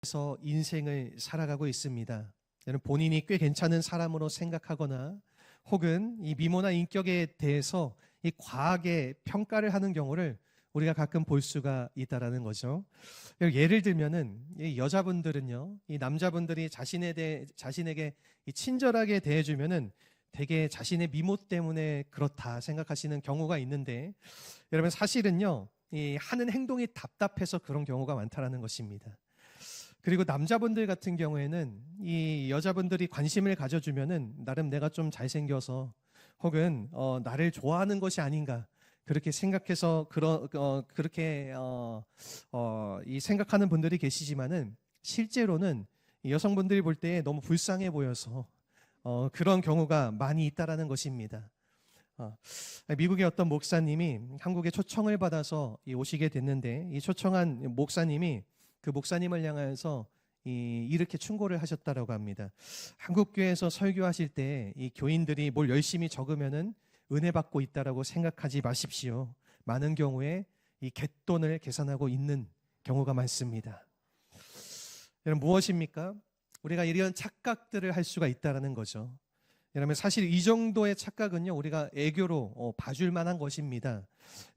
그래서 인생을 살아가고 있습니다. 여러분, 본인이 꽤 괜찮은 사람으로 생각하거나 혹은 이 미모나 인격에 대해서 이 과하게 평가를 하는 경우를 우리가 가끔 볼 수가 있다라는 거죠. 예를 들면은 이 여자분들은요, 이 남자분들이 자신에게 이 친절하게 대해주면은 되게 자신의 미모 때문에 그렇다 생각하시는 경우가 있는데, 여러분 사실은요, 이 하는 행동이 답답해서 그런 경우가 많다라는 것입니다. 그리고 남자분들 같은 경우에는 이 여자분들이 관심을 가져주면은 나름 내가 좀 잘생겨서 혹은 나를 좋아하는 것이 아닌가 그렇게 생각해서 그렇게 이 생각하는 분들이 계시지만은 실제로는 이 여성분들이 볼 때 너무 불쌍해 보여서 그런 경우가 많이 있다라는 것입니다. 미국의 어떤 목사님이 한국에 초청을 받아서 오시게 됐는데, 이 초청한 목사님이 그 목사님을 향해서 이렇게 충고를 하셨다라고 합니다. 한국 교회에서 설교하실 때 이 교인들이 뭘 열심히 적으면은 은혜 받고 있다라고 생각하지 마십시오. 많은 경우에 이 갯돈을 계산하고 있는 경우가 많습니다. 여러분, 무엇입니까? 우리가 이런 착각들을 할 수가 있다라는 거죠. 여러분, 사실 이 정도의 착각은요, 우리가 애교로 봐줄 만한 것입니다.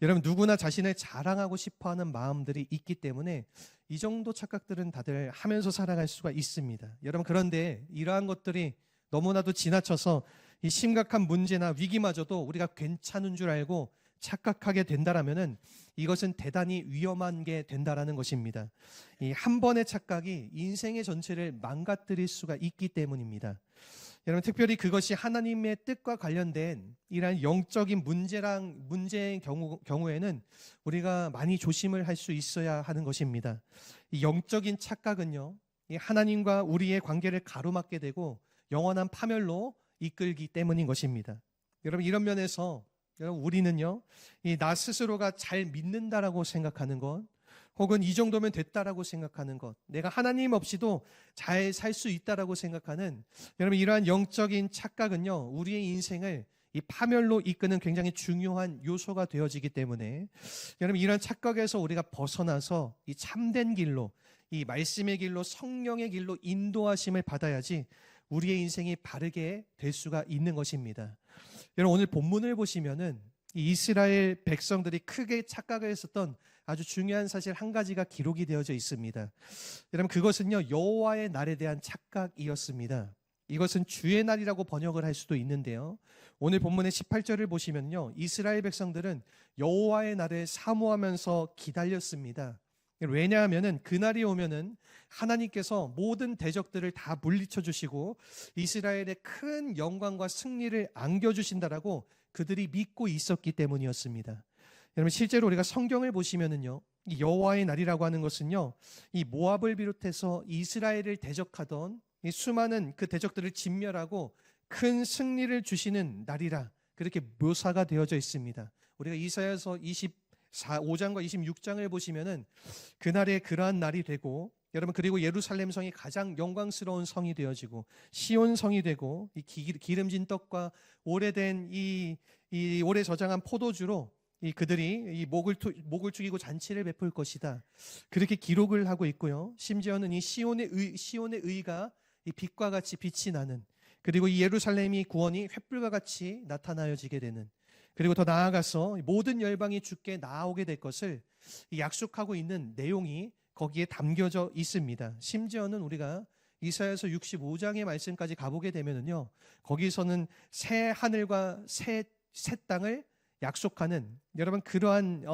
여러분, 누구나 자신을 자랑하고 싶어하는 마음들이 있기 때문에 이 정도 착각들은 다들 하면서 살아갈 수가 있습니다. 여러분, 그런데 이러한 것들이 너무나도 지나쳐서 이 심각한 문제나 위기마저도 우리가 괜찮은 줄 알고 착각하게 된다라면은 이것은 대단히 위험한 게 된다라는 것입니다. 이 한 번의 착각이 인생의 전체를 망가뜨릴 수가 있기 때문입니다. 여러분, 특별히 그것이 하나님의 뜻과 관련된 이러한 영적인 문제의 경우에는 우리가 많이 조심을 할 수 있어야 하는 것입니다. 이 영적인 착각은요, 이 하나님과 우리의 관계를 가로막게 되고 영원한 파멸로 이끌기 때문인 것입니다. 여러분, 이런 면에서 우리는요, 이 나 스스로가 잘 믿는다라고 생각하는 것, 혹은 이 정도면 됐다라고 생각하는 것, 내가 하나님 없이도 잘 살 수 있다라고 생각하는, 여러분, 이러한 영적인 착각은요, 우리의 인생을 이 파멸로 이끄는 굉장히 중요한 요소가 되어지기 때문에, 여러분, 이러한 착각에서 우리가 벗어나서 이 참된 길로, 이 말씀의 길로, 성령의 길로 인도하심을 받아야지 우리의 인생이 바르게 될 수가 있는 것입니다. 여러분, 오늘 본문을 보시면은 이 이스라엘 백성들이 크게 착각을 했었던 아주 중요한 사실 한 가지가 기록이 되어져 있습니다. 여러분, 그것은요, 여호와의 날에 대한 착각이었습니다. 이것은 주의 날이라고 번역을 할 수도 있는데요, 오늘 본문의 18절을 보시면요, 이스라엘 백성들은 여호와의 날을 사모하면서 기다렸습니다. 왜냐하면은 그날이 오면은 하나님께서 모든 대적들을 다 물리쳐 주시고 이스라엘의 큰 영광과 승리를 안겨주신다라고 그들이 믿고 있었기 때문이었습니다. 여러분, 실제로 우리가 성경을 보시면은요, 이 여호와의 날이라고 하는 것은요, 이 모압을 비롯해서 이스라엘을 대적하던 이 수많은 그 대적들을 진멸하고 큰 승리를 주시는 날이라 그렇게 묘사가 되어져 있습니다. 우리가 이사야서 5장과 26장을 보시면은 그날에 그러한 날이 되고, 여러분, 그리고 예루살렘 성이 가장 영광스러운 성이 되어지고 시온 성이 되고 이 기름진 떡과 오래된 이 오래 저장한 포도주로 그들이 이 목을 축이고 잔치를 베풀 것이다, 그렇게 기록을 하고 있고요. 심지어는 이 시온의 의가 이 빛과 같이 빛이 나는, 그리고 이 예루살렘이 구원이 횃불과 같이 나타나여지게 되는, 그리고 더 나아가서 모든 열방이 주께 나아오게 될 것을 약속하고 있는 내용이 거기에 담겨져 있습니다. 심지어는 우리가 이사야서 65장의 말씀까지 가보게 되면은요, 거기서는 새 하늘과 새 땅을 약속하는, 여러분, 그러한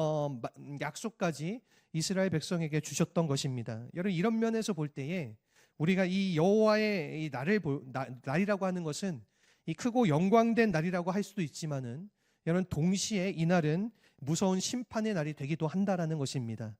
약속까지 이스라엘 백성에게 주셨던 것입니다. 여러분, 이런 면에서 볼 때에 우리가 이 여호와의 이 날이라고 하는 것은 이 크고 영광된 날이라고 할 수도 있지만은, 여러분, 동시에 이 날은 무서운 심판의 날이 되기도 한다라는 것입니다.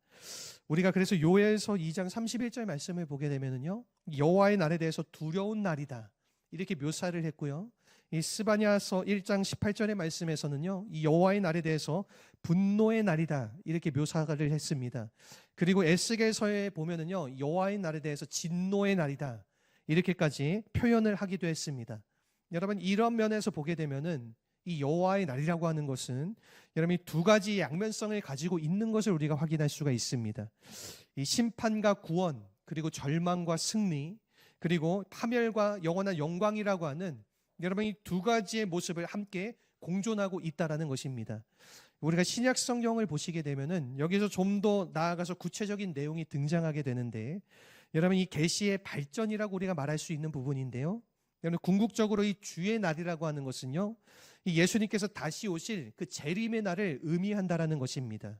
우리가 그래서 요엘서 2장 31절 말씀을 보게 되면은요, 여호와의 날에 대해서 두려운 날이다 이렇게 묘사를 했고요, 이 스바냐서 1장 18절의 말씀에서는요, 이 여호와의 날에 대해서 분노의 날이다 이렇게 묘사를 했습니다. 그리고 에스겔서에 보면은요, 여호와의 날에 대해서 진노의 날이다 이렇게까지 표현을 하기도 했습니다. 여러분, 이런 면에서 보게 되면은 이 여호와의 날이라고 하는 것은 여러분이 두 가지 양면성을 가지고 있는 것을 우리가 확인할 수가 있습니다. 이 심판과 구원, 그리고 절망과 승리, 그리고 파멸과 영원한 영광이라고 하는 여러분 이 두 가지의 모습을 함께 공존하고 있다라는 것입니다. 우리가 신약 성경을 보시게 되면은 여기서 좀 더 나아가서 구체적인 내용이 등장하게 되는데, 여러분 이 계시의 발전이라고 우리가 말할 수 있는 부분인데요. 여러분 궁극적으로 이 주의 날이라고 하는 것은요, 이 예수님께서 다시 오실 그 재림의 날을 의미한다라는 것입니다.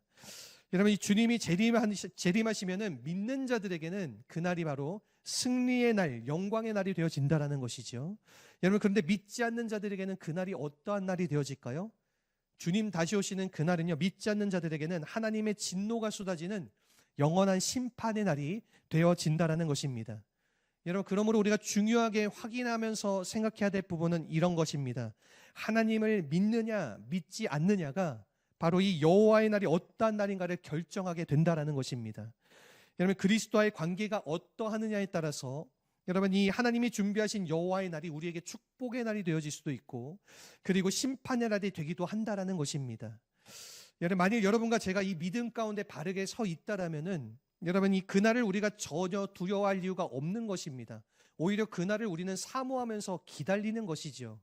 여러분 이 주님이 재림하시면은 믿는 자들에게는 그 날이 바로 승리의 날, 영광의 날이 되어진다라는 것이죠. 여러분 그런데 믿지 않는 자들에게는 그 날이 어떠한 날이 되어질까요? 주님 다시 오시는 그 날은요, 믿지 않는 자들에게는 하나님의 진노가 쏟아지는 영원한 심판의 날이 되어진다라는 것입니다. 여러분 그러므로 우리가 중요하게 확인하면서 생각해야 될 부분은 이런 것입니다. 하나님을 믿느냐 믿지 않느냐가 바로 이 여호와의 날이 어떠한 날인가를 결정하게 된다라는 것입니다. 여러분 그리스도와의 관계가 어떠하느냐에 따라서 여러분 이 하나님이 준비하신 여호와의 날이 우리에게 축복의 날이 되어질 수도 있고, 그리고 심판의 날이 되기도 한다라는 것입니다. 여러분 만일 여러분과 제가 이 믿음 가운데 바르게 서 있다라면은 여러분 이 그날을 우리가 전혀 두려워할 이유가 없는 것입니다. 오히려 그날을 우리는 사모하면서 기다리는 것이죠.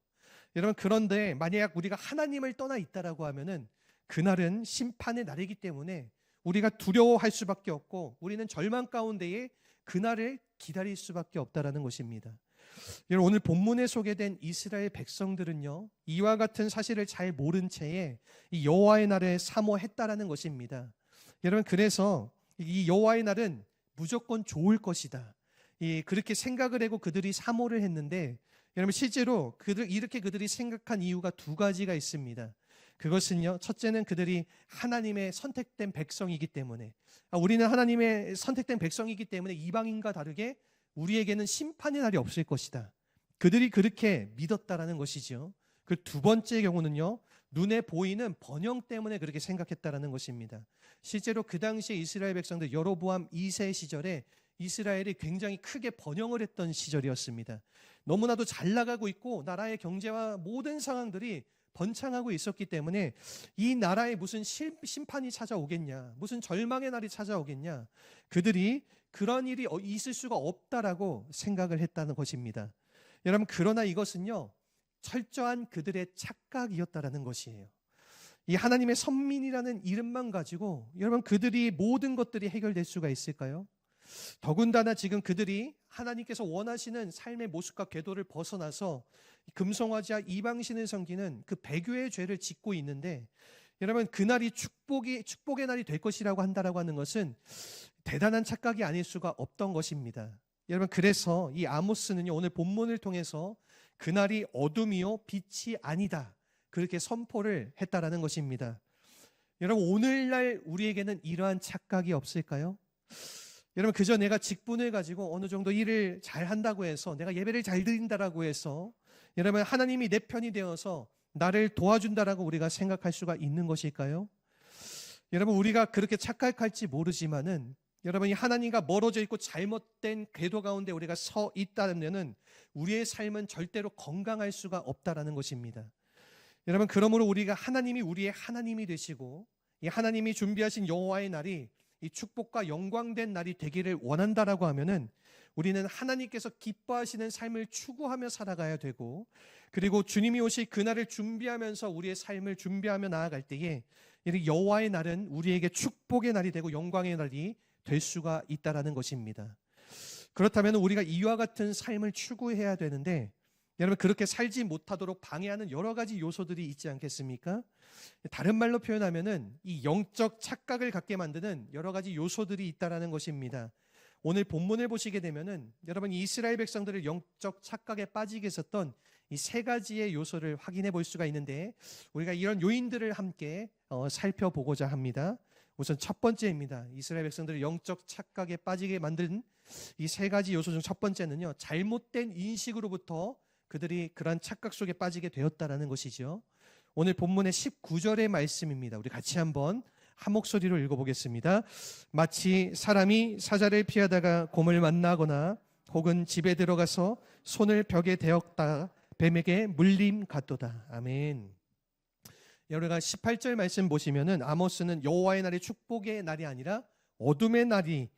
여러분 그런데 만약 우리가 하나님을 떠나 있다라고 하면은 그날은 심판의 날이기 때문에 우리가 두려워할 수밖에 없고, 우리는 절망 가운데에 그날을 기다릴 수밖에 없다라는 것입니다. 여러분 오늘 본문에 소개된 이스라엘 백성들은요, 이와 같은 사실을 잘 모른 채에 이 여호와의 날을 사모했다라는 것입니다. 여러분 그래서 이 여호와의 날은 무조건 좋을 것이다, 그렇게 생각을 하고 그들이 사모를 했는데, 여러분 실제로 그들이 생각한 이유가 두 가지가 있습니다. 그것은요, 첫째는 그들이 하나님의 선택된 백성이기 때문에, 우리는 하나님의 선택된 백성이기 때문에 이방인과 다르게 우리에게는 심판의 날이 없을 것이다, 그들이 그렇게 믿었다라는 것이죠. 그 두 번째 경우는요, 눈에 보이는 번영 때문에 그렇게 생각했다라는 것입니다. 실제로 그 당시에 이스라엘 백성들 여로보암 2세 시절에 이스라엘이 굉장히 크게 번영을 했던 시절이었습니다. 너무나도 잘 나가고 있고 나라의 경제와 모든 상황들이 번창하고 있었기 때문에 이 나라에 무슨 심판이 찾아오겠냐, 무슨 절망의 날이 찾아오겠냐, 그들이 그런 일이 있을 수가 없다라고 생각을 했다는 것입니다. 여러분 그러나 이것은요, 철저한 그들의 착각이었다라는 것이에요. 이 하나님의 선민이라는 이름만 가지고 여러분 그들이 모든 것들이 해결될 수가 있을까요? 더군다나 지금 그들이 하나님께서 원하시는 삶의 모습과 궤도를 벗어나서 금송아지와 이방신을 섬기는 그 배교의 죄를 짓고 있는데, 여러분 그날이 축복의 날이 될 것이라고 한다라고 하는 것은 대단한 착각이 아닐 수가 없던 것입니다. 여러분 그래서 이 아모스는요, 오늘 본문을 통해서 그날이 어둠이요 빛이 아니다, 그렇게 선포를 했다라는 것입니다. 여러분 오늘날 우리에게는 이러한 착각이 없을까요? 여러분 그저 내가 직분을 가지고 어느 정도 일을 잘 한다고 해서, 내가 예배를 잘 드린다라고 해서 여러분 하나님이 내 편이 되어서 나를 도와준다라고 우리가 생각할 수가 있는 것일까요? 여러분 우리가 그렇게 착각할지 모르지만은 여러분이 하나님과 멀어져 있고 잘못된 궤도 가운데 우리가 서 있다면은 우리의 삶은 절대로 건강할 수가 없다라는 것입니다. 여러분 그러므로 우리가 하나님이 우리의 하나님이 되시고 이 하나님이 준비하신 여호와의 날이 이 축복과 영광된 날이 되기를 원한다라고 하면은 우리는 하나님께서 기뻐하시는 삶을 추구하며 살아가야 되고, 그리고 주님이 오실 그날을 준비하면서 우리의 삶을 준비하며 나아갈 때에 이 여호와의 날은 우리에게 축복의 날이 되고 영광의 날이 될 수가 있다라는 것입니다. 그렇다면 우리가 이와 같은 삶을 추구해야 되는데, 여러분 그렇게 살지 못하도록 방해하는 여러 가지 요소들이 있지 않겠습니까? 다른 말로 표현하면은 이 영적 착각을 갖게 만드는 여러 가지 요소들이 있다라는 것입니다. 오늘 본문을 보시게 되면은 여러분 이스라엘 백성들을 영적 착각에 빠지게 했었던 이 세 가지의 요소를 확인해 볼 수가 있는데, 우리가 이런 요인들을 함께 살펴보고자 합니다. 우선 첫 번째입니다. 이스라엘 백성들을 영적 착각에 빠지게 만든 이 세 가지 요소 중 첫 번째는요, 잘못된 인식으로부터 그들이 그러한 착각 속에 빠지게 되었다라는 것이죠. 오늘 본문의 19절의 말씀입니다. 우리 같이 한번 한 목소리로 읽어보겠습니다. 마치 사람이 사자를 피하다가 곰을 만나거나 혹은 집에 들어가서 손을 벽에 대었다 뱀에게 물림 같도다. 아멘. 여러분가 18절 말씀 보시면은 아모스는 여호와의 날이 축복의 날이 아니라 어둠의 날이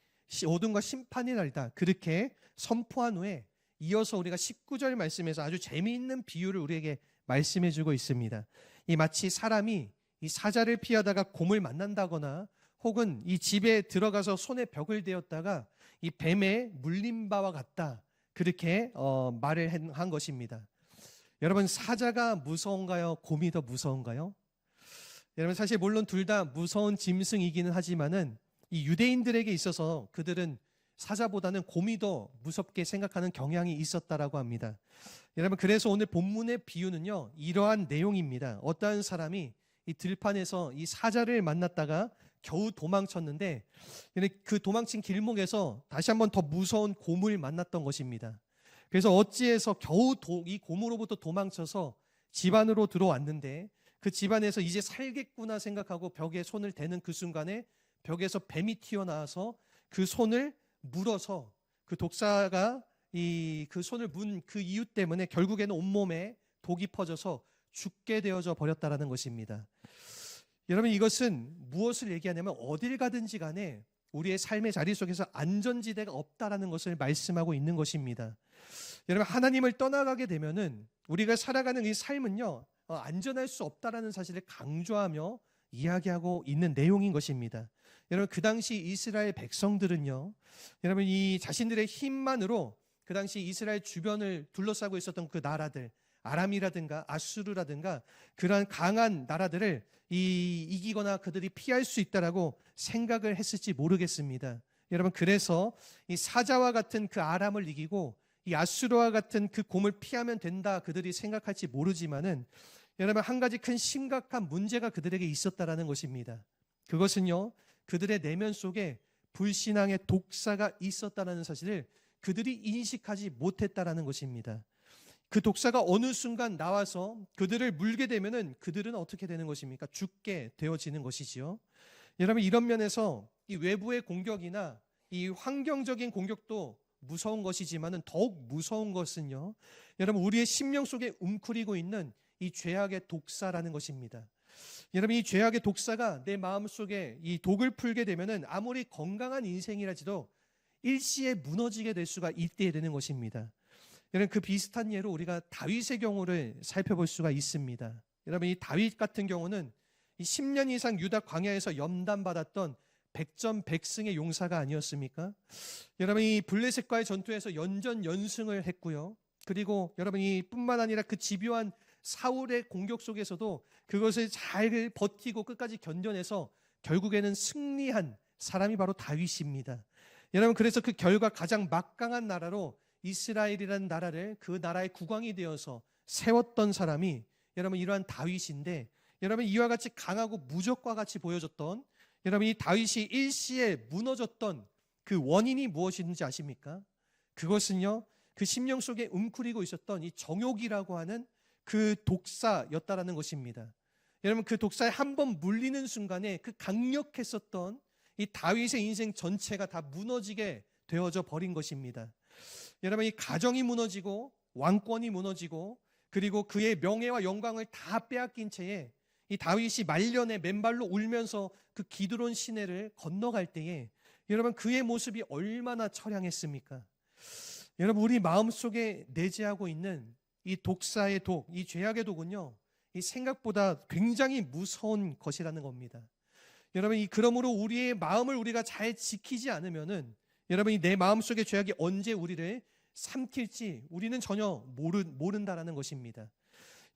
어둠과 심판의 날이다. 그렇게 선포한 후에 이어서 우리가 19절 말씀에서 아주 재미있는 비유를 우리에게 말씀해 주고 있습니다. 이 마치 사람이 이 사자를 피하다가 곰을 만난다거나 혹은 이 집에 들어가서 손에 벽을 대었다가 이 뱀에 물린 바와 같다. 그렇게 말을 한 것입니다. 여러분, 사자가 무서운가요? 곰이 더 무서운가요? 여러분, 사실 물론 둘 다 무서운 짐승이기는 하지만은 이 유대인들에게 있어서 그들은 사자보다는 곰이 더 무섭게 생각하는 경향이 있었다라고 합니다. 여러분, 그래서 오늘 본문의 비유는요, 이러한 내용입니다. 어떠한 사람이 이 들판에서 이 사자를 만났다가 겨우 도망쳤는데 그 도망친 길목에서 다시 한번 더 무서운 곰을 만났던 것입니다. 그래서 어찌해서 겨우 이 곰으로부터 도망쳐서 집 안으로 들어왔는데 그 집안에서 이제 살겠구나 생각하고 벽에 손을 대는 그 순간에 벽에서 뱀이 튀어나와서 그 손을 물어서 그 독사가 그 손을 문 그 이유 때문에 결국에는 온몸에 독이 퍼져서 죽게 되어져 버렸다라는 것입니다. 여러분, 이것은 무엇을 얘기하냐면 어딜 가든지 간에 우리의 삶의 자리 속에서 안전지대가 없다라는 것을 말씀하고 있는 것입니다. 여러분, 하나님을 떠나가게 되면은 우리가 살아가는 이 삶은요, 안전할 수 없다라는 사실을 강조하며 이야기하고 있는 내용인 것입니다. 여러분, 그 당시 이스라엘 백성들은요, 여러분, 이 자신들의 힘만으로 그 당시 이스라엘 주변을 둘러싸고 있었던 그 나라들, 아람이라든가 아수르라든가 그러한 강한 나라들을 이기거나 그들이 피할 수 있다라고 생각을 했을지 모르겠습니다. 여러분, 그래서 이 사자와 같은 그 아람을 이기고 이 아수르와 같은 그 곰을 피하면 된다 그들이 생각할지 모르지만은 여러분, 한 가지 큰 심각한 문제가 그들에게 있었다라는 것입니다. 그것은요, 그들의 내면 속에 불신앙의 독사가 있었다는 사실을 그들이 인식하지 못했다라는 것입니다. 그 독사가 어느 순간 나와서 그들을 물게 되면은 그들은 어떻게 되는 것입니까? 죽게 되어지는 것이지요. 여러분, 이런 면에서 이 외부의 공격이나 이 환경적인 공격도 무서운 것이지만은 더욱 무서운 것은요, 여러분, 우리의 심령 속에 웅크리고 있는 이 죄악의 독사라는 것입니다. 여러분, 이 죄악의 독사가 내 마음 속에 이 독을 풀게 되면은 아무리 건강한 인생이라지도 일시에 무너지게 될 수가 있게 되는 것입니다. 여러분, 그 비슷한 예로 우리가 다윗의 경우를 살펴볼 수가 있습니다. 여러분, 이 다윗 같은 경우는 이 10년 이상 유다 광야에서 염단받았던 백전백승의 용사가 아니었습니까? 여러분, 이 블레셋과의 전투에서 연전연승을 했고요. 그리고 여러분, 이 뿐만 아니라 그 집요한 사울의 공격 속에서도 그것을 잘 버티고 끝까지 견뎌내서 결국에는 승리한 사람이 바로 다윗입니다. 여러분, 그래서 그 결과 가장 막강한 나라로 이스라엘이라는 나라를 그 나라의 국왕이 되어서 세웠던 사람이 여러분 이러한 다윗인데, 여러분, 이와 같이 강하고 무적과 같이 보여졌던 여러분 이 다윗이 일시에 무너졌던 그 원인이 무엇인지 아십니까? 그것은요, 그 심령 속에 웅크리고 있었던 이 정욕이라고 하는 그 독사였다라는 것입니다. 여러분, 그 독사에 한 번 물리는 순간에 그 강력했었던 이 다윗의 인생 전체가 다 무너지게 되어져 버린 것입니다. 여러분, 이 가정이 무너지고 왕권이 무너지고 그리고 그의 명예와 영광을 다 빼앗긴 채에 이 다윗이 말년에 맨발로 울면서 그 기드론 시내를 건너갈 때에 여러분, 그의 모습이 얼마나 처량했습니까? 여러분, 우리 마음속에 내재하고 있는 이 독사의 독, 이 죄악의 독은요, 이 생각보다 굉장히 무서운 것이라는 겁니다. 여러분, 그러므로 우리의 마음을 우리가 잘 지키지 않으면은 여러분, 내 마음속의 죄악이 언제 우리를 삼킬지 우리는 전혀 모른다라는 것입니다.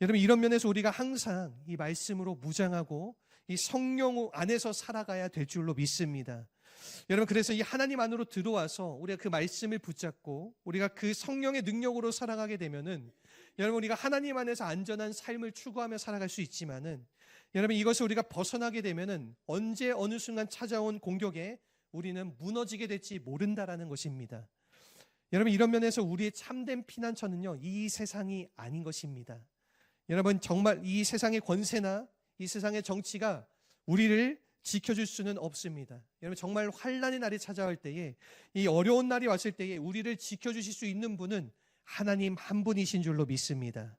여러분, 이런 면에서 우리가 항상 이 말씀으로 무장하고 이 성령 안에서 살아가야 될 줄로 믿습니다. 여러분, 그래서 이 하나님 안으로 들어와서 우리가 그 말씀을 붙잡고 우리가 그 성령의 능력으로 살아가게 되면은 여러분, 우리가 하나님 안에서 안전한 삶을 추구하며 살아갈 수 있지만은 여러분, 이것을 우리가 벗어나게 되면은 언제 어느 순간 찾아온 공격에 우리는 무너지게 될지 모른다라는 것입니다. 여러분, 이런 면에서 우리의 참된 피난처는요, 이 세상이 아닌 것입니다. 여러분, 정말 이 세상의 권세나 이 세상의 정치가 우리를 지켜줄 수는 없습니다. 여러분, 정말 환난의 날이 찾아올 때에, 이 어려운 날이 왔을 때에 우리를 지켜주실 수 있는 분은 하나님 한 분이신 줄로 믿습니다.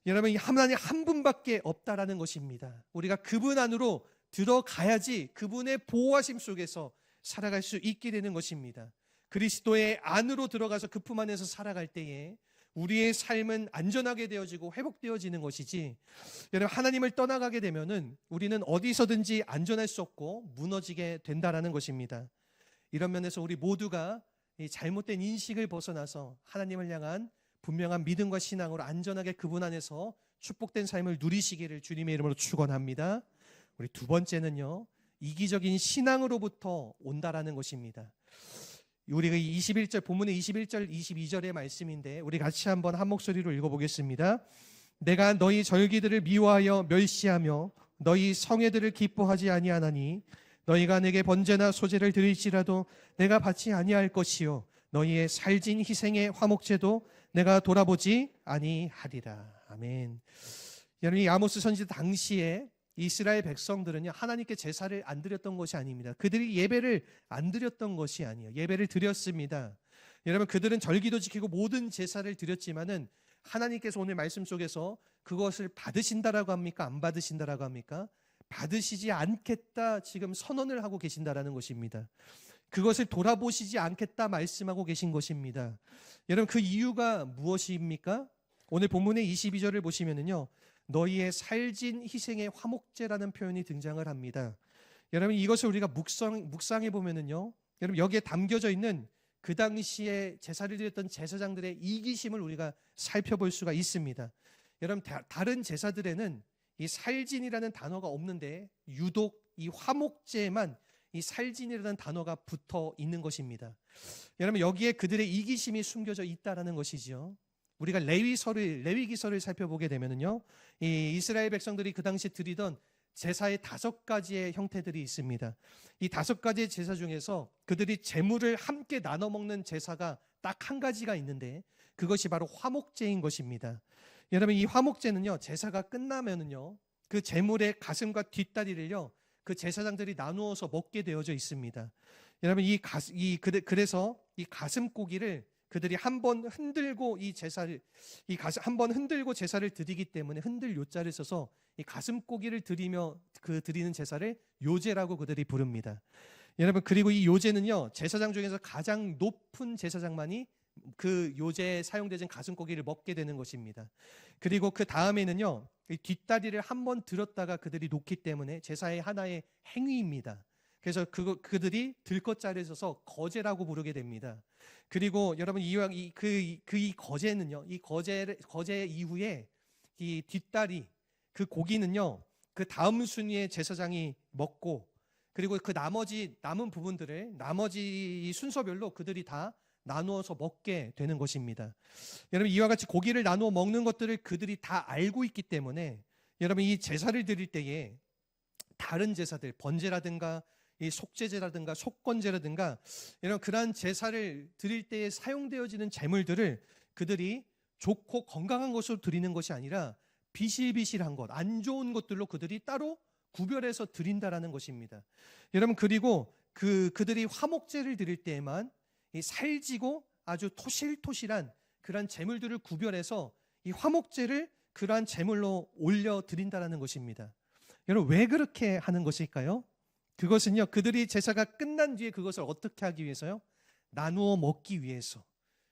여러분, 이 하나님 한 분밖에 없다라는 것입니다. 우리가 그분 안으로 들어가야지 그분의 보호하심 속에서 살아갈 수 있게 되는 것입니다. 그리스도의 안으로 들어가서 그 품 안에서 살아갈 때에 우리의 삶은 안전하게 되어지고 회복되어지는 것이지, 여러분, 하나님을 떠나가게 되면은 우리는 어디서든지 안전할 수 없고 무너지게 된다라는 것입니다. 이런 면에서 우리 모두가 이 잘못된 인식을 벗어나서 하나님을 향한 분명한 믿음과 신앙으로 안전하게 그분 안에서 축복된 삶을 누리시기를 주님의 이름으로 축원합니다. 우리 두 번째는요, 이기적인 신앙으로부터 온다라는 것입니다. 우리가 21절, 본문의 21절, 22절의 말씀인데 우리 같이 한번 한 목소리로 읽어보겠습니다. 내가 너희 절기들을 미워하여 멸시하며 너희 성회들을 기뻐하지 아니하나니 너희가 내게 번제나 소제를 드릴지라도 내가 받지 아니할 것이요 너희의 살진 희생의 화목제도 내가 돌아보지 아니하리라. 아멘. 여러분, 이 아모스 선지 당시에 이스라엘 백성들은요, 하나님께 제사를 안 드렸던 것이 아닙니다. 그들이 예배를 안 드렸던 것이 아니에요. 예배를 드렸습니다. 여러분, 그들은 절기도 지키고 모든 제사를 드렸지만은 하나님께서 오늘 말씀 속에서 그것을 받으신다라고 합니까? 안 받으신다라고 합니까? 받으시지 않겠다 지금 선언을 하고 계신다라는 것입니다. 그것을 돌아보시지 않겠다 말씀하고 계신 것입니다. 여러분, 그 이유가 무엇입니까? 오늘 본문의 22절을 보시면은요, 너희의 살진 희생의 화목제라는 표현이 등장을 합니다. 여러분, 이것을 우리가 묵상해 보면은요, 여러분, 여기에 담겨져 있는 그 당시에 제사를 드렸던 제사장들의 이기심을 우리가 살펴볼 수가 있습니다. 여러분, 다른 제사들에는 이 살진이라는 단어가 없는데 유독 이 화목제에만 이 살진이라는 단어가 붙어 있는 것입니다. 여러분, 여기에 그들의 이기심이 숨겨져 있다라는 것이지요. 우리가 레위기서를 살펴보게 되면은요, 이 이스라엘 백성들이 그 당시 드리던 제사의 5가지의 형태들이 있습니다. 이 5가지의 제사 중에서 그들이 제물을 함께 나눠 먹는 제사가 딱 한 가지가 있는데 그것이 바로 화목제인 것입니다. 여러분, 이 화목제는요, 제사가 끝나면은요, 그 제물의 가슴과 뒷다리를요, 그 제사장들이 나누어서 먹게 되어져 있습니다. 여러분, 그래서 이 가슴 고기를 그들이 한번 흔들고 한번 흔들고 제사를 드리기 때문에 흔들 요자를 써서 이 가슴 고기를 드리며 드리는 제사를 요제라고 그들이 부릅니다. 여러분, 그리고 이 요제는요, 제사장 중에서 가장 높은 제사장만이 그 요제에 사용되는 가슴 고기를 먹게 되는 것입니다. 그리고 그 다음에는요, 이 뒷다리를 한번 들었다가 그들이 놓기 때문에 제사의 하나의 행위입니다. 그래서 그들이 들것자리에 서서 거제라고 부르게 됩니다. 그리고 여러분, 이 거제는요, 이 거제 이후에 이 뒷다리, 그 고기는요, 그 다음 순위의 제사장이 먹고, 그리고 그 남은 부분들을 나머지 순서별로 그들이 다 나누어서 먹게 되는 것입니다. 여러분, 이와 같이 고기를 나누어 먹는 것들을 그들이 다 알고 있기 때문에 여러분, 이 제사를 드릴 때에 다른 제사들, 번제라든가 이 속죄제라든가 속건제라든가 이런 그러한 제사를 드릴 때에 사용되어지는 제물들을 그들이 좋고 건강한 것으로 드리는 것이 아니라 비실비실한 것, 안 좋은 것들로 그들이 따로 구별해서 드린다라는 것입니다. 여러분, 그리고 그들이 화목제를 드릴 때에만 이 살지고 아주 토실토실한 그러한 제물들을 구별해서 이 화목제를 그러한 제물로 올려 드린다라는 것입니다. 여러분, 왜 그렇게 하는 것일까요? 그것은요, 그들이 제사가 끝난 뒤에 그것을 어떻게 하기 위해서요? 나누어 먹기 위해서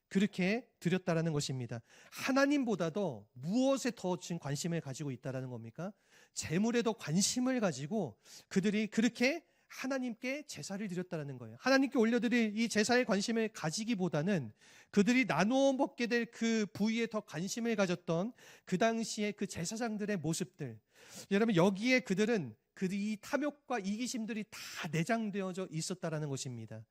그렇게 드렸다라는 것입니다. 하나님보다도 무엇에 더 지금 관심을 가지고 있다라는 겁니까? 제물에 더 관심을 가지고 그들이 그렇게 하나님께 제사를 드렸다라는 거예요. 하나님께 올려드릴 이 제사에 관심을 가지기보다는 그들이 나누어 먹게 될 그 부위에 더 관심을 가졌던 그 당시에 그 제사장들의 모습들, 여러분, 여기에 그들은 이 탐욕과 이기심들이 다 내장되어져 있었다라는 것입니다.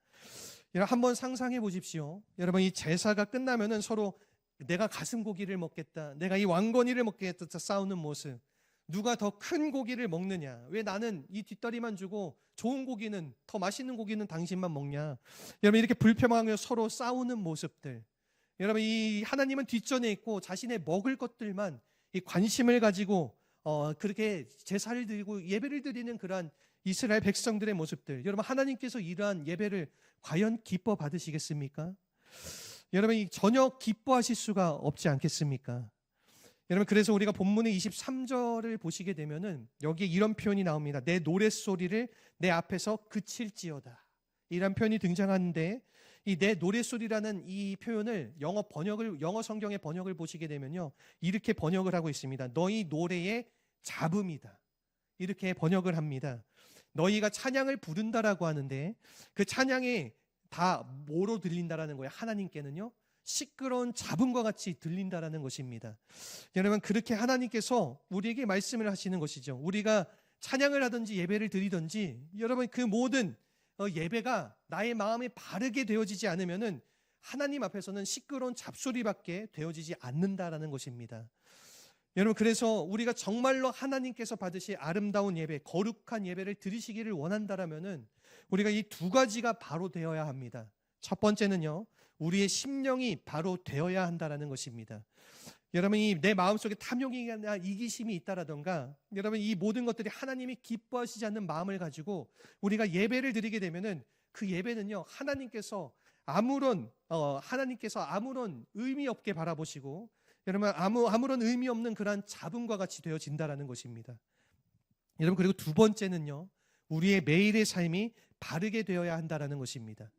여러분, 한번 상상해 보십시오. 여러분, 이 제사가 끝나면은 서로 내가 가슴 고기를 먹겠다, 내가 이 왕건이를 먹겠다 싸우는 모습. 누가 더 큰 고기를 먹느냐? 왜 나는 이 뒷다리만 주고 좋은 고기는, 더 맛있는 고기는 당신만 먹냐? 여러분, 이렇게 불평하며 서로 싸우는 모습들. 여러분, 이 하나님은 뒷전에 있고 자신의 먹을 것들만 이 관심을 가지고 그렇게 제사를 드리고 예배를 드리는 그러한 이스라엘 백성들의 모습들. 여러분, 하나님께서 이러한 예배를 과연 기뻐 받으시겠습니까? 여러분, 전혀 기뻐하실 수가 없지 않겠습니까? 여러분, 그래서 우리가 본문의 23절을 보시게 되면은 여기에 이런 표현이 나옵니다. 내 노랫소리를 내 앞에서 그칠지어다. 이란 표현이 등장하는데 이 내 노랫소리라는 이 표현을 영어 성경의 번역을 보시게 되면요. 이렇게 번역을 하고 있습니다. 너희 노래의 잡음이다. 이렇게 번역을 합니다. 너희가 찬양을 부른다라고 하는데 그 찬양이 다 뭐로 들린다라는 거예요? 하나님께는요. 시끄러운 잡음과 같이 들린다라는 것입니다. 여러분 그렇게 하나님께서 우리에게 말씀을 하시는 것이죠. 우리가 찬양을 하든지 예배를 드리든지 여러분 그 모든 예배가 나의 마음에 바르게 되어지지 않으면은 하나님 앞에서는 시끄러운 잡소리밖에 되어지지 않는다라는 것입니다. 여러분 그래서 우리가 정말로 하나님께서 받으실 아름다운 예배, 거룩한 예배를 드리시기를 원한다라면은 우리가 이 두 가지가 바로 되어야 합니다. 첫 번째는요, 우리의 심령이 바로 되어야 한다라는 것입니다. 여러분 이 내 마음속에 탐욕이나 이기심이 있다라던가 여러분 이 모든 것들이 하나님이 기뻐하시지 않는 마음을 가지고 우리가 예배를 드리게 되면은 그 예배는요 하나님께서 아무런 의미 없게 바라보시고 여러분 아무런 의미 없는 그러한 잡음과 같이 되어진다라는 것입니다. 여러분 그리고 두 번째는요 우리의 매일의 삶이 바르게 되어야 한다라는 것입니다.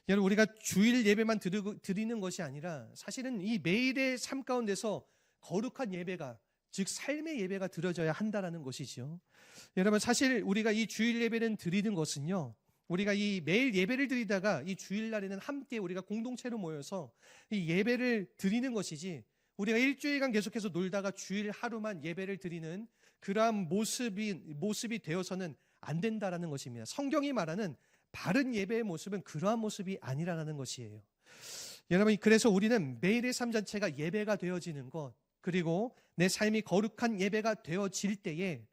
여러분 우리가 주일 예배만 드리는 것이 아니라 사실은 이 매일의 삶 가운데서 거룩한 예배가 즉 삶의 예배가 드려져야 한다라는 것이죠. 여러분 사실 우리가 이 주일 예배를 드리는 것은요 우리가 이 매일 예배를 드리다가 이 주일날에는 함께 우리가 공동체로 모여서 이 예배를 드리는 것이지 우리가 일주일간 계속해서 놀다가 주일 하루만 예배를 드리는 그러한 모습이 되어서는 안 된다라는 것입니다. 성경이 말하는 바른 예배의 모습은 그러한 모습이 아니라는 것이에요. 여러분 그래서 우리는 매일의 삶 자체가 예배가 되어지는 것 그리고 내 삶이 거룩한 예배가 되어질 때에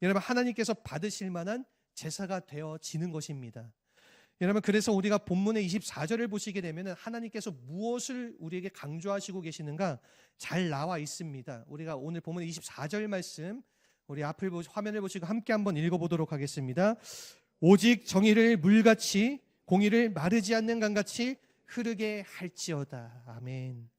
여러분 하나님께서 받으실 만한 제사가 되어지는 것입니다. 여러분 그래서 우리가 본문의 24절을 보시게 되면 하나님께서 무엇을 우리에게 강조하시고 계시는가 잘 나와 있습니다. 우리가 오늘 본문의 24절 말씀 우리 앞을 화면을 보시고 함께 한번 읽어보도록 하겠습니다. 오직 정의를 물같이 공의를 마르지 않는 강같이 흐르게 할지어다. 아멘.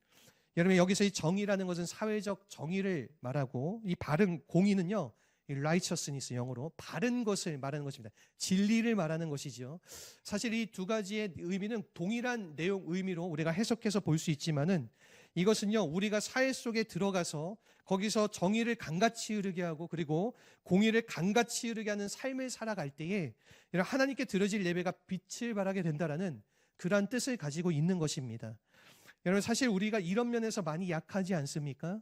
여러분 여기서 이 정의라는 것은 사회적 정의를 말하고 이 바른 공의는요 이 righteousness 영어로 바른 것을 말하는 것입니다. 진리를 말하는 것이죠. 사실 이 두 가지의 의미는 동일한 내용 의미로 우리가 해석해서 볼 수 있지만은 이것은요 우리가 사회 속에 들어가서 거기서 정의를 강같이 흐르게 하고 그리고 공의를 강같이 흐르게 하는 삶을 살아갈 때에 하나님께 드려질 예배가 빛을 발하게 된다라는 그러한 뜻을 가지고 있는 것입니다. 여러분 사실 우리가 이런 면에서 많이 약하지 않습니까?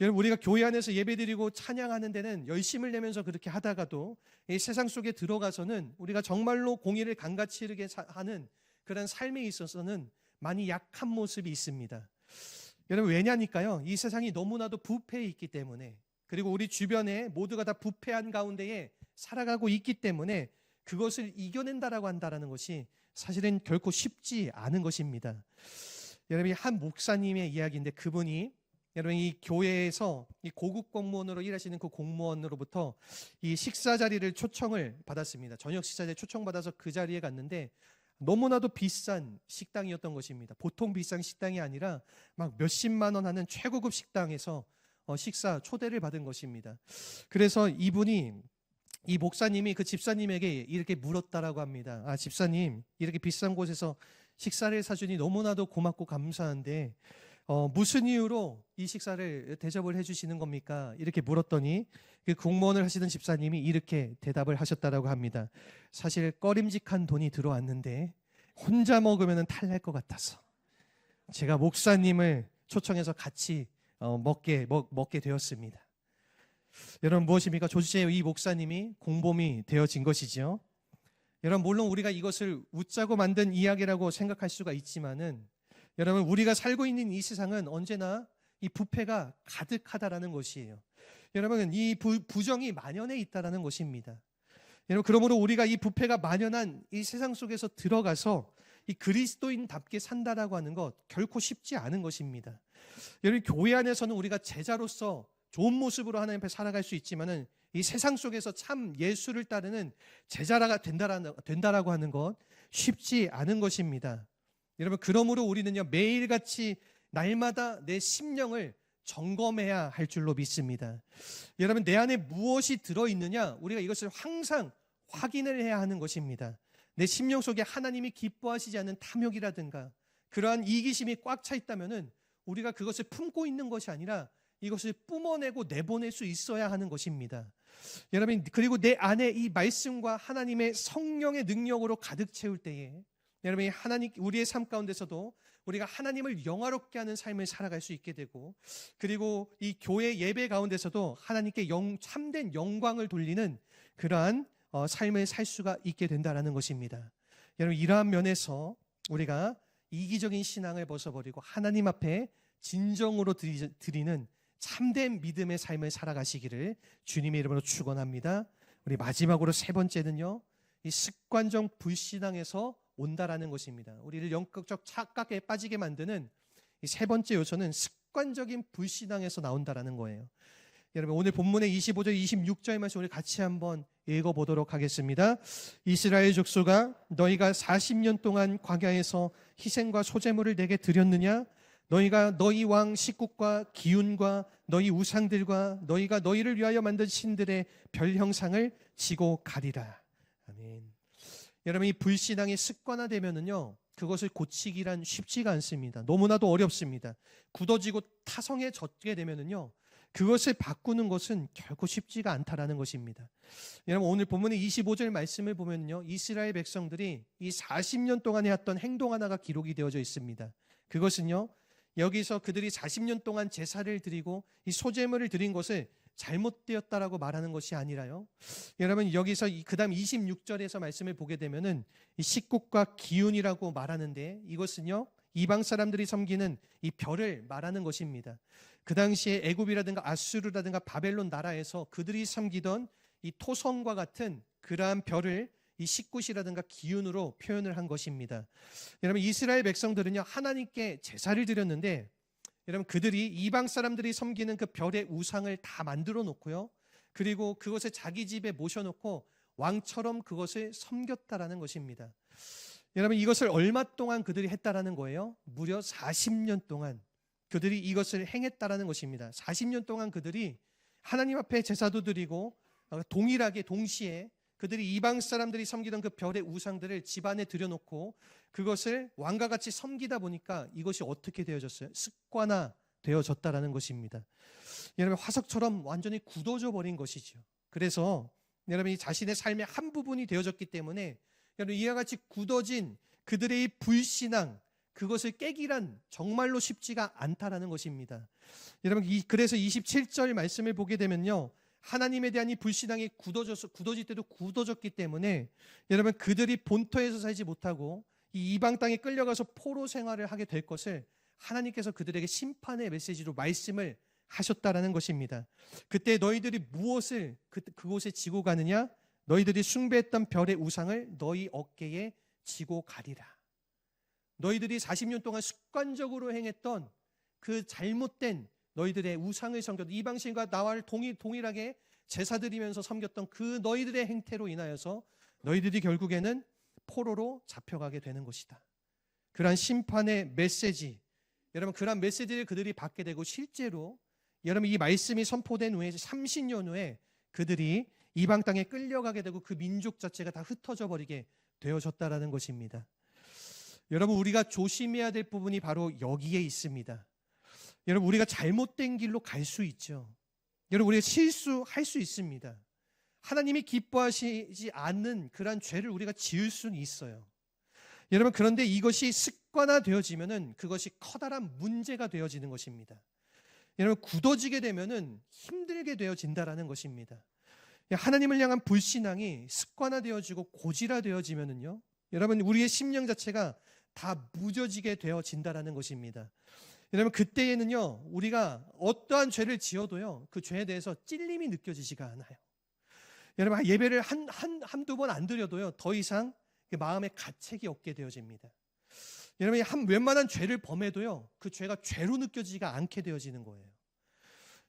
여러분 우리가 교회 안에서 예배드리고 찬양하는 데는 열심을 내면서 그렇게 하다가도 이 세상 속에 들어가서는 우리가 정말로 공의를 강같이 흐르게 하는 그런 삶에 있어서는 많이 약한 모습이 있습니다. 여러분 왜냐니까요 이 세상이 너무나도 부패해 있기 때문에 그리고 우리 주변에 모두가 다 부패한 가운데에 살아가고 있기 때문에 그것을 이겨낸다라고 한다는 것이 사실은 결코 쉽지 않은 것입니다. 여러분 한 목사님의 이야기인데 그분이 여러분 이 교회에서 이 고급 공무원으로 일하시는 그 공무원으로부터 이 식사 자리를 초청을 받았습니다. 저녁 식사 자리에 초청받아서 그 자리에 갔는데 너무나도 비싼 식당이었던 것입니다. 보통 비싼 식당이 아니라 막 몇십만 원 하는 최고급 식당에서 식사 초대를 받은 것입니다. 그래서 이 목사님이 그 집사님에게 이렇게 물었다라고 합니다. 아 집사님 이렇게 비싼 곳에서 식사를 사주니 너무나도 고맙고 감사한데 무슨 이유로 이 식사를 대접을 해주시는 겁니까? 이렇게 물었더니 그 공무원을 하시던 집사님이 이렇게 대답을 하셨다라고 합니다. 사실 꺼림직한 돈이 들어왔는데 혼자 먹으면 탈날 것 같아서 제가 목사님을 초청해서 같이 먹게 되었습니다. 여러분 무엇입니까? 조지의 이 목사님이 공범이 되어진 것이죠. 여러분 물론 우리가 이것을 웃자고 만든 이야기라고 생각할 수가 있지만은 여러분 우리가 살고 있는 이 세상은 언제나 이 부패가 가득하다라는 것이에요. 여러분 이 부정이 만연해 있다라는 것입니다. 여러분 그러므로 우리가 이 부패가 만연한 이 세상 속에서 들어가서 이 그리스도인답게 산다라고 하는 것 결코 쉽지 않은 것입니다. 여러분 교회 안에서는 우리가 제자로서 좋은 모습으로 하나님 앞에 살아갈 수 있지만은 이 세상 속에서 참 예수를 따르는 제자가 된다라고 하는 것 쉽지 않은 것입니다. 여러분 그러므로 우리는요 매일같이 날마다 내 심령을 점검해야 할 줄로 믿습니다. 여러분 내 안에 무엇이 들어있느냐 우리가 이것을 항상 확인을 해야 하는 것입니다. 내 심령 속에 하나님이 기뻐하시지 않는 탐욕이라든가 그러한 이기심이 꽉 차 있다면은 우리가 그것을 품고 있는 것이 아니라 이것을 뿜어내고 내보낼 수 있어야 하는 것입니다. 여러분, 그리고 내 안에 이 말씀과 하나님의 성령의 능력으로 가득 채울 때에 여러분이 우리의 삶 가운데서도 우리가 하나님을 영화롭게 하는 삶을 살아갈 수 있게 되고, 그리고 이 교회 예배 가운데서도 하나님께 참된 영광을 돌리는 그러한 삶을 살 수가 있게 된다는 것입니다. 여러분, 이러한 면에서 우리가 이기적인 신앙을 벗어버리고 하나님 앞에 진정으로 드리는 참된 믿음의 삶을 살아가시기를 주님의 이름으로 축원합니다. 우리 마지막으로 세 번째는요, 이 습관적 불신앙에서 온다라는 것입니다. 우리를 영적적 착각에 빠지게 만드는 이 세 번째 요소는 습관적인 불신앙에서 나온다라는 거예요. 여러분, 오늘 본문의 25절, 26절 말씀 우리 같이 한번 읽어보도록 하겠습니다. 이스라엘 족속아, 너희가 40년 동안 광야에서 희생과 소제물을 내게 드렸느냐? 너희가 너희 왕 식국과 기운과 너희 우상들과 너희가 너희를 위하여 만든 신들의 별 형상을 지고 가리라. 아멘. 여러분, 이 불신앙이 습관화되면은요, 그것을 고치기란 쉽지가 않습니다. 너무나도 어렵습니다. 굳어지고 타성해졌게 되면은요, 그것을 바꾸는 것은 결코 쉽지가 않다라는 것입니다. 여러분, 오늘 본문의 25절 말씀을 보면요, 이스라엘 백성들이 이 40년 동안 해왔던 행동 하나가 기록이 되어져 있습니다. 그것은요, 여기서 그들이 40년 동안 제사를 드리고 이 소제물을 드린 것을 잘못되었다라고 말하는 것이 아니라요, 여러분, 여기서 그 다음 26절에서 말씀을 보게 되면은 이 식국과 기운이라고 말하는데, 이것은요, 이방 사람들이 섬기는 이 별을 말하는 것입니다. 그 당시에 애굽이라든가 아수르라든가 바벨론 나라에서 그들이 섬기던 이 토성과 같은 그러한 별을 이 식굿이라든가 기운으로 표현을 한 것입니다. 여러분, 이스라엘 백성들은요, 하나님께 제사를 드렸는데, 여러분, 그들이 이방 사람들이 섬기는 그 별의 우상을 다 만들어 놓고요, 그리고 그것을 자기 집에 모셔놓고 왕처럼 그것을 섬겼다라는 것입니다. 여러분, 이것을 얼마 동안 그들이 했다라는 거예요? 무려 40년 동안 그들이 이것을 행했다라는 것입니다. 40년 동안 그들이 하나님 앞에 제사도 드리고 동일하게 동시에 그들이 이방 사람들이 섬기던 그 별의 우상들을 집안에 들여놓고 그것을 왕과 같이 섬기다 보니까 이것이 어떻게 되어졌어요? 습관화 되어졌다라는 것입니다. 여러분, 화석처럼 완전히 굳어져 버린 것이죠. 그래서 여러분이 자신의 삶의 한 부분이 되어졌기 때문에 여러분, 이와 같이 굳어진 그들의 불신앙, 그것을 깨기란 정말로 쉽지가 않다라는 것입니다. 여러분, 그래서 27절 말씀을 보게 되면요, 하나님에 대한 이 불신앙이 굳어질 때도 굳어졌기 때문에 여러분, 그들이 본토에서 살지 못하고 이 이방 땅에 끌려가서 포로 생활을 하게 될 것을 하나님께서 그들에게 심판의 메시지로 말씀을 하셨다라는 것입니다. 그때 너희들이 무엇을 그곳에 지고 가느냐? 너희들이 숭배했던 별의 우상을 너희 어깨에 지고 가리라. 너희들이 40년 동안 습관적으로 행했던 그 잘못된 너희들의 우상을 섬겼던 이방신과 나와 동일하게 제사 드리면서 섬겼던 그 너희들의 행태로 인하여서 너희들이 결국에는 포로로 잡혀가게 되는 것이다. 그러한 심판의 메시지, 여러분, 그러한 메시지를 그들이 받게 되고, 실제로 여러분, 이 말씀이 선포된 후에 30년 후에 그들이 이방 땅에 끌려가게 되고 그 민족 자체가 다 흩어져 버리게 되어졌다라는 것입니다. 여러분, 우리가 조심해야 될 부분이 바로 여기에 있습니다. 여러분, 우리가 잘못된 길로 갈 수 있죠. 여러분, 우리가 실수할 수 있습니다. 하나님이 기뻐하시지 않는 그러한 죄를 우리가 지을 수는 있어요. 여러분, 그런데 이것이 습관화되어지면은 그것이 커다란 문제가 되어지는 것입니다. 여러분, 굳어지게 되면은 힘들게 되어진다라는 것입니다. 하나님을 향한 불신앙이 습관화되어지고 고질화되어지면은요, 여러분, 우리의 심령 자체가 다 무뎌지게 되어진다라는 것입니다. 여러분, 그때에는요, 우리가 어떠한 죄를 지어도요, 그 죄에 대해서 찔림이 느껴지지가 않아요. 여러분, 예배를 한두 번 안 드려도요, 더 이상 마음에 가책이 없게 되어집니다. 여러분, 웬만한 죄를 범해도요, 그 죄가 죄로 느껴지지가 않게 되어지는 거예요.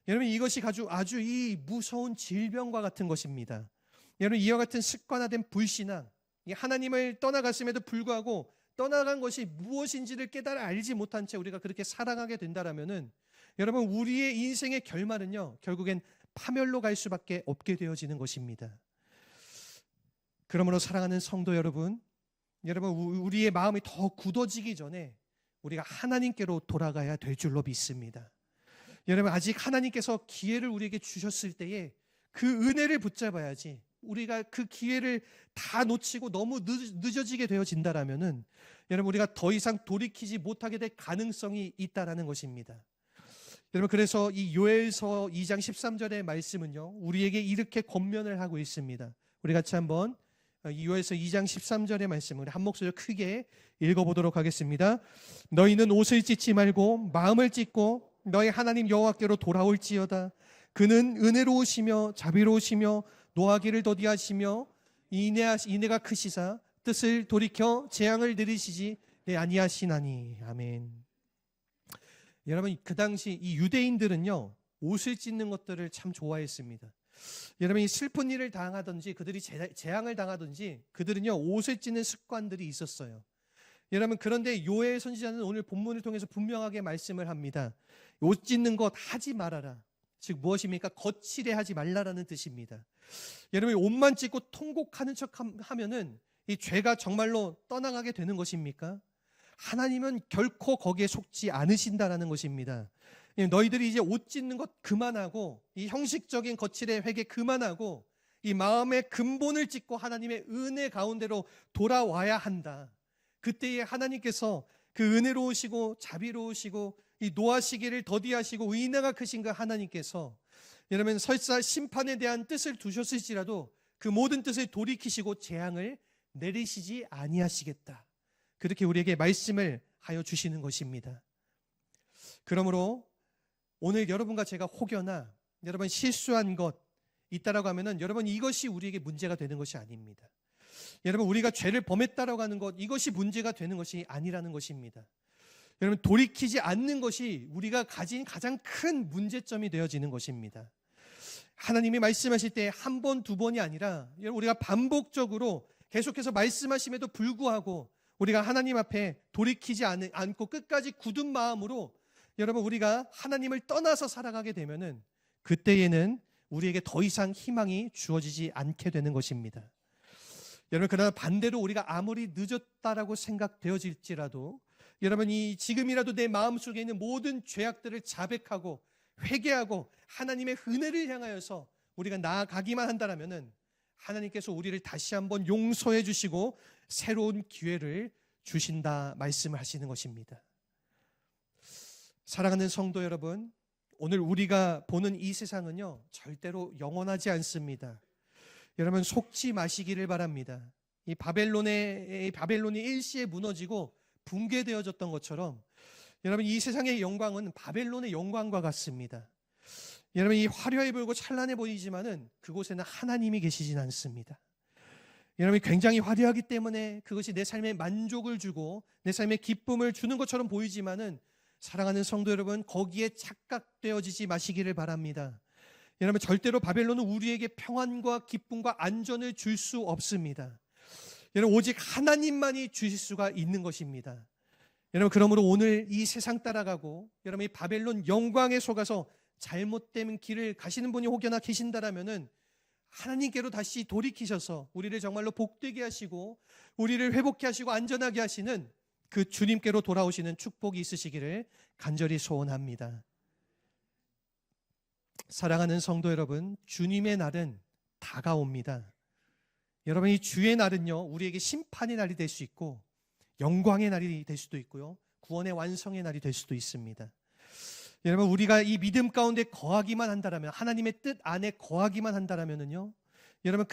여러분, 이것이 아주 이 무서운 질병과 같은 것입니다. 여러분, 이와 같은 습관화된 불신앙, 하나님을 떠나갔음에도 불구하고 떠나간 것이 무엇인지를 깨달아 알지 못한 채 우리가 그렇게 살아가게 된다라면은, 여러분, 우리의 인생의 결말은요, 결국엔 파멸로 갈 수밖에 없게 되어지는 것입니다. 그러므로 사랑하는 성도 여러분, 여러분, 우리의 마음이 더 굳어지기 전에 우리가 하나님께로 돌아가야 될 줄로 믿습니다. 여러분, 아직 하나님께서 기회를 우리에게 주셨을 때에 그 은혜를 붙잡아야지, 우리가 그 기회를 다 놓치고 너무 늦어지게 되어진다라면은 여러분, 우리가 더 이상 돌이키지 못하게 될 가능성이 있다라는 것입니다. 여러분, 그래서 이 요엘서 2장 13절의 말씀은요, 우리에게 이렇게 권면을 하고 있습니다. 우리 같이 한번 이 요엘서 2장 13절의 말씀을 한 목소리로 크게 읽어보도록 하겠습니다. 너희는 옷을 찢지 말고 마음을 찢고 너희 하나님 여호와께로 돌아올지어다. 그는 은혜로우시며 자비로우시며 노하기를 더디하시며 인애가 크시사 뜻을 돌이켜 재앙을 내리시지 아니하시나니. 아멘. 여러분, 그 당시 이 유대인들은요, 옷을 찢는 것들을 참 좋아했습니다. 여러분, 이 슬픈 일을 당하든지 그들이 재앙을 당하든지 그들은요, 옷을 찢는 습관들이 있었어요. 여러분, 그런데 요엘 선지자는 오늘 본문을 통해서 분명하게 말씀을 합니다. 옷 찢는 것 하지 말아라. 즉 무엇입니까? 거칠해 하지 말라라는 뜻입니다. 여러분, 옷만 찢고 통곡하는 척 하면은 이 죄가 정말로 떠나가게 되는 것입니까? 하나님은 결코 거기에 속지 않으신다라는 것입니다. 너희들이 이제 옷 찢는 것 그만하고 이 형식적인 거칠의 회개 그만하고 이 마음의 근본을 찢고 하나님의 은혜 가운데로 돌아와야 한다. 그때에 하나님께서 그 은혜로우시고 자비로우시고 이 노하시기를 더디하시고 의인애가 크신 그 하나님께서 여러분, 설사 심판에 대한 뜻을 두셨을지라도 그 모든 뜻을 돌이키시고 재앙을 내리시지 아니하시겠다. 그렇게 우리에게 말씀을 하여 주시는 것입니다. 그러므로 오늘 여러분과 제가 혹여나 여러분 실수한 것 있다라고 하면은 여러분, 이것이 우리에게 문제가 되는 것이 아닙니다. 여러분, 우리가 죄를 범했다라고 하는 것, 이것이 문제가 되는 것이 아니라는 것입니다. 여러분, 돌이키지 않는 것이 우리가 가진 가장 큰 문제점이 되어지는 것입니다. 하나님이 말씀하실 때 한 번, 두 번이 아니라 우리가 반복적으로 계속해서 말씀하심에도 불구하고 우리가 하나님 앞에 돌이키지 않고 끝까지 굳은 마음으로 여러분, 우리가 하나님을 떠나서 살아가게 되면은 그때에는 우리에게 더 이상 희망이 주어지지 않게 되는 것입니다. 여러분, 그러나 반대로 우리가 아무리 늦었다라고 생각되어질지라도 여러분, 이 지금이라도 내 마음속에 있는 모든 죄악들을 자백하고 회개하고 하나님의 은혜를 향하여서 우리가 나아가기만 한다라면은 하나님께서 우리를 다시 한번 용서해 주시고 새로운 기회를 주신다 말씀을 하시는 것입니다. 사랑하는 성도 여러분, 오늘 우리가 보는 이 세상은요, 절대로 영원하지 않습니다. 여러분, 속지 마시기를 바랍니다. 이 바벨론이 일시에 무너지고 붕괴되어졌던 것처럼 여러분, 이 세상의 영광은 바벨론의 영광과 같습니다. 여러분, 이 화려해 보이고 찬란해 보이지만은 그곳에는 하나님이 계시진 않습니다. 여러분, 굉장히 화려하기 때문에 그것이 내 삶에 만족을 주고 내 삶에 기쁨을 주는 것처럼 보이지만은 사랑하는 성도 여러분, 거기에 착각되어지지 마시기를 바랍니다. 여러분, 절대로 바벨론은 우리에게 평안과 기쁨과 안전을 줄 수 없습니다. 여러분, 오직 하나님만이 주실 수가 있는 것입니다. 여러분, 그러므로 오늘 이 세상 따라가고 여러분, 이 바벨론 영광에 속아서 잘못된 길을 가시는 분이 혹여나 계신다라면은 하나님께로 다시 돌이키셔서 우리를 정말로 복되게 하시고 우리를 회복케 하시고 안전하게 하시는 그 주님께로 돌아오시는 축복이 있으시기를 간절히 소원합니다. 사랑하는 성도 여러분, 주님의 날은 다가옵니다. 여러분, 이 주의 날은요, 우리에게 심판의 날이 될 수 있고 영광의 날이 될 수도 있고요, 구원의 완성의 날이 될 수도 있습니다. 여러분, 우리가 이 믿음 가운데 거하기만 한다라면, 하나님의 뜻 안에 거하기만 한다라면은요, 여러분,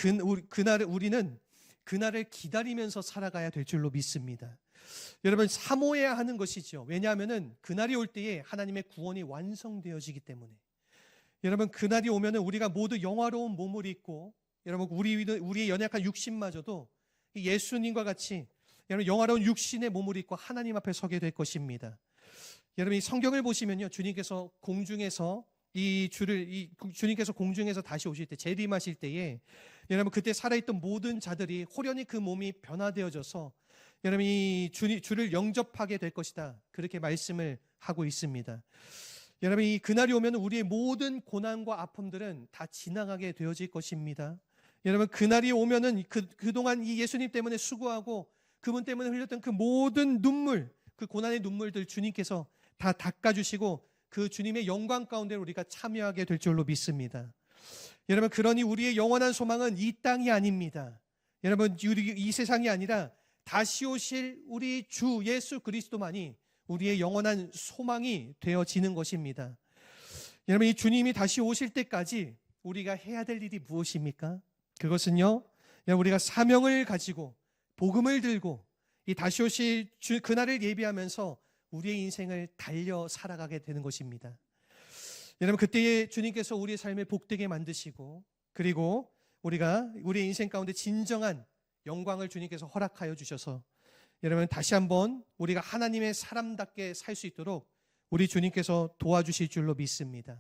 우리는 그날을 기다리면서 살아가야 될 줄로 믿습니다. 여러분, 사모해야 하는 것이죠. 왜냐하면은 그날이 올 때에 하나님의 구원이 완성되어지기 때문에. 여러분, 그날이 오면은 우리가 모두 영화로운 몸을 입고 여러분, 우리의 연약한 육신마저도 예수님과 같이 여러분, 영화로운 육신의 몸을 입고 하나님 앞에 서게 될 것입니다. 여러분, 이 성경을 보시면요, 주님께서 공중에서 다시 오실 때, 재림하실 때에 여러분, 그때 살아있던 모든 자들이 호련히 그 몸이 변화되어져서 여러분, 이 주를 영접하게 될 것이다, 그렇게 말씀을 하고 있습니다. 여러분, 이 그날이 오면 우리의 모든 고난과 아픔들은 다 지나가게 되어질 것입니다. 여러분, 그날이 오면은 그동안 이 예수님 때문에 수고하고 그분 때문에 흘렸던 그 모든 눈물, 그 고난의 눈물들 주님께서 다 닦아주시고 그 주님의 영광 가운데 우리가 참여하게 될 줄로 믿습니다. 여러분, 그러니 우리의 영원한 소망은 이 땅이 아닙니다. 여러분, 이 세상이 아니라 다시 오실 우리 주 예수 그리스도만이 우리의 영원한 소망이 되어지는 것입니다. 여러분, 이 주님이 다시 오실 때까지 우리가 해야 될 일이 무엇입니까? 그것은요, 우리가 사명을 가지고 복음을 들고 이 다시 오실 그날을 예비하면서 우리의 인생을 달려 살아가게 되는 것입니다. 여러분, 그때에 주님께서 우리의 삶을 복되게 만드시고, 그리고 우리가 우리의 인생 가운데 진정한 영광을 주님께서 허락하여 주셔서 여러분, 다시 한번 우리가 하나님의 사람답게 살 수 있도록 우리 주님께서 도와주실 줄로 믿습니다.